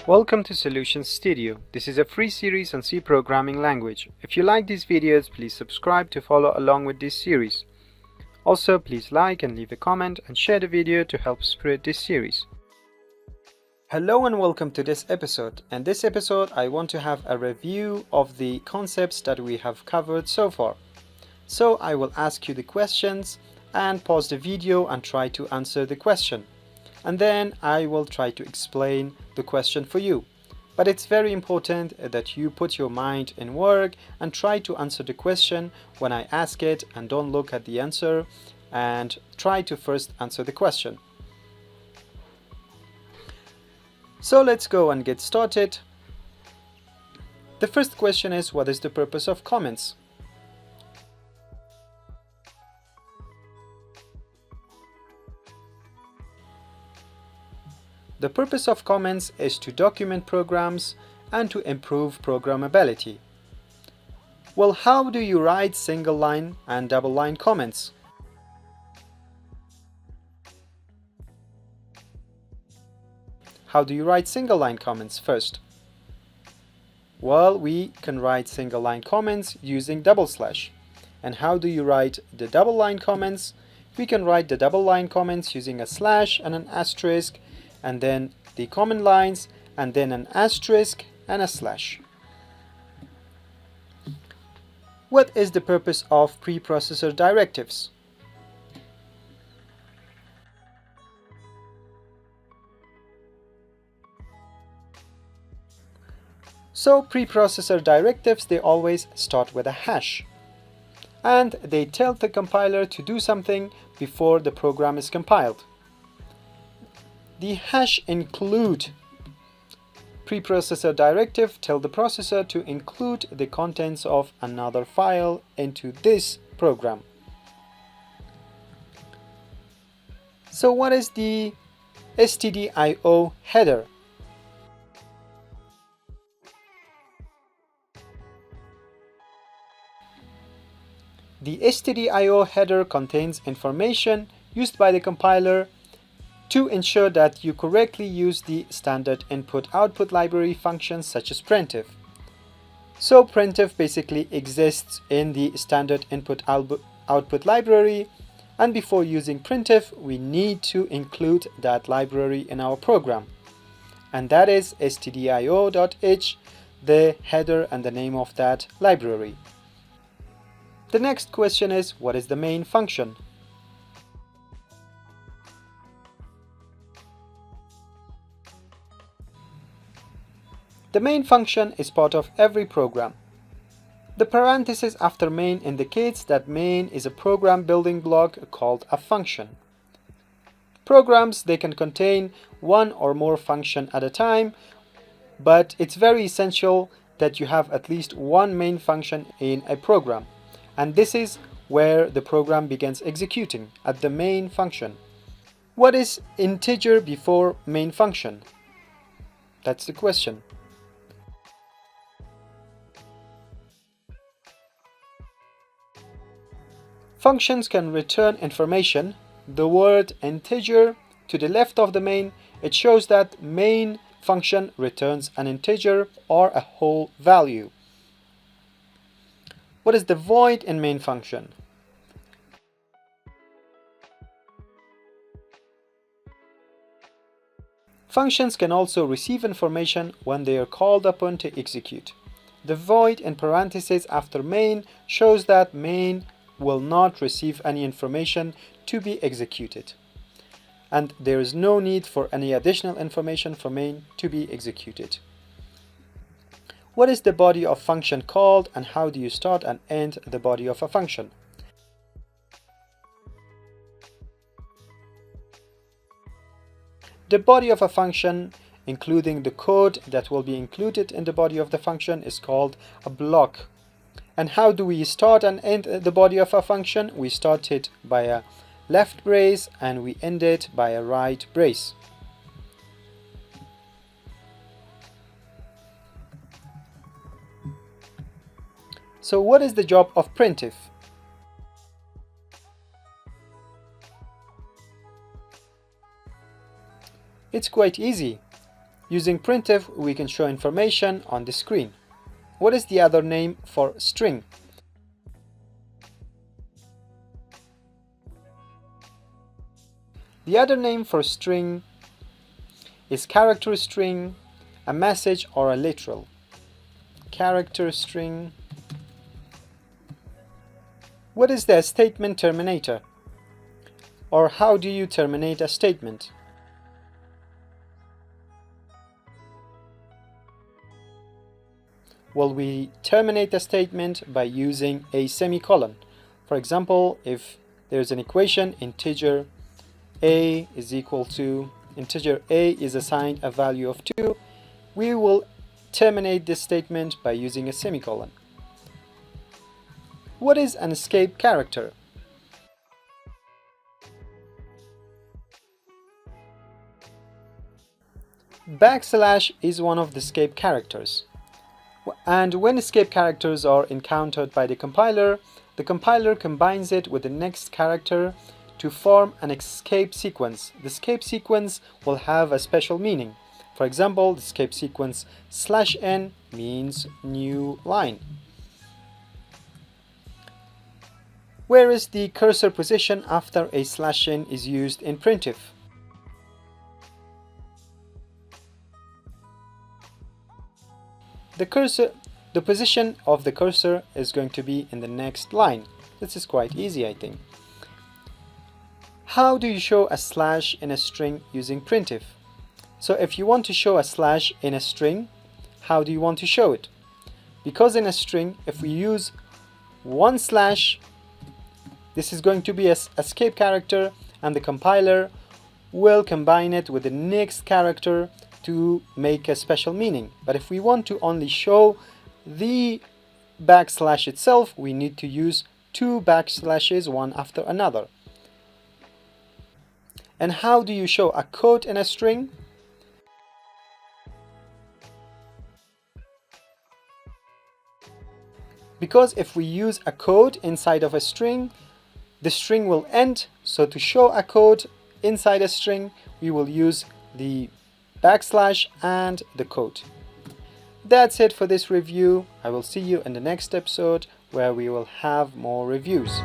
Welcome to Solutions Studio. This is a free series on C programming language. If you like these videos, please subscribe to follow along with this series. Also, please like and leave a comment and share the video to help spread this series. Hello and welcome to this episode. In this episode, I want to have a review of the concepts that we have covered so far. So I will ask you the questions and pause the video and try to answer the question. And then I will try to explain the question for you. But it's very important that you put your mind in work and try to answer the question when I ask it, and don't look at the answer and try to first answer the question. So let's go and get started. The first question is, what is the purpose of comments? The purpose of comments is to document programs and to improve programmability. Well, how do you write single line and double line comments? How do you write single line comments first? Well, we can write single line comments using double slash. And how do you write the double line comments? We can write the double line comments using a slash and an asterisk, and then the command lines, and then an asterisk and a slash. What is the purpose of preprocessor directives? So preprocessor directives, they always start with a hash, and they tell the compiler to do something before the program is compiled. The hash include preprocessor directive tell the processor to include the contents of another file into this program. So what is the stdio header? The stdio header contains information used by the compiler to ensure that you correctly use the standard input-output library functions such as printf. So printf basically exists in the standard input-output library, and before using printf we need to include that library in our program, and that is stdio.h, the header and the name of that library. The next question is, what is the main function? The main function is part of every program. The parenthesis after main indicates that main is a program building block called a function. Programs, they can contain one or more functions at a time, but it's very essential that you have at least one main function in a program. And this is where the program begins executing, at the main function. What is integer before main function? That's the question. Functions can return information. The word integer to the left of the main, it shows that main function returns an integer or a whole value. What is the void in main function? Functions can also receive information when they are called upon to execute. The void in parentheses after main shows that main will not receive any information to be executed, and there is no need for any additional information for main to be executed. What is the body of function called, and how do you start and end the body of a function? The body of a function, including the code that will be included in the body of the function, is called a block. And how do we start and end the body of a function? We start it by a left brace and we end it by a right brace. So what is the job of printf? It's quite easy. Using printf, we can show information on the screen. What is the other name for string? The other name for string is character string, a message, or a literal. Character string. What is the statement terminator? Or how do you terminate a statement? Well, we terminate a statement by using a semicolon. For example, if there's an equation, integer a is equal to, integer a is assigned a value of 2, we will terminate this statement by using a semicolon. What is an escape character? Backslash is one of the escape characters. And when escape characters are encountered by the compiler combines it with the next character to form an escape sequence. The escape sequence will have a special meaning. For example, the escape sequence /n means new line. Where is the cursor position after a /n is used in printf? The position of the cursor is going to be in the next line. This is quite easy, I think. How do you show a slash in a string using printf? So if you want to show a slash in a string, how do you want to show it? Because in a string, if we use one slash, this is going to be an escape character, and the compiler will combine it with the next character to make a special meaning. But if we want to only show the backslash itself, we need to use two backslashes, one after another. And how do you show a quote in a string? Because if we use a quote inside of a string, the string will end. So to show a quote inside a string, we will use the backslash and the quote. That's it for this review. I will see you in the next episode where we will have more reviews.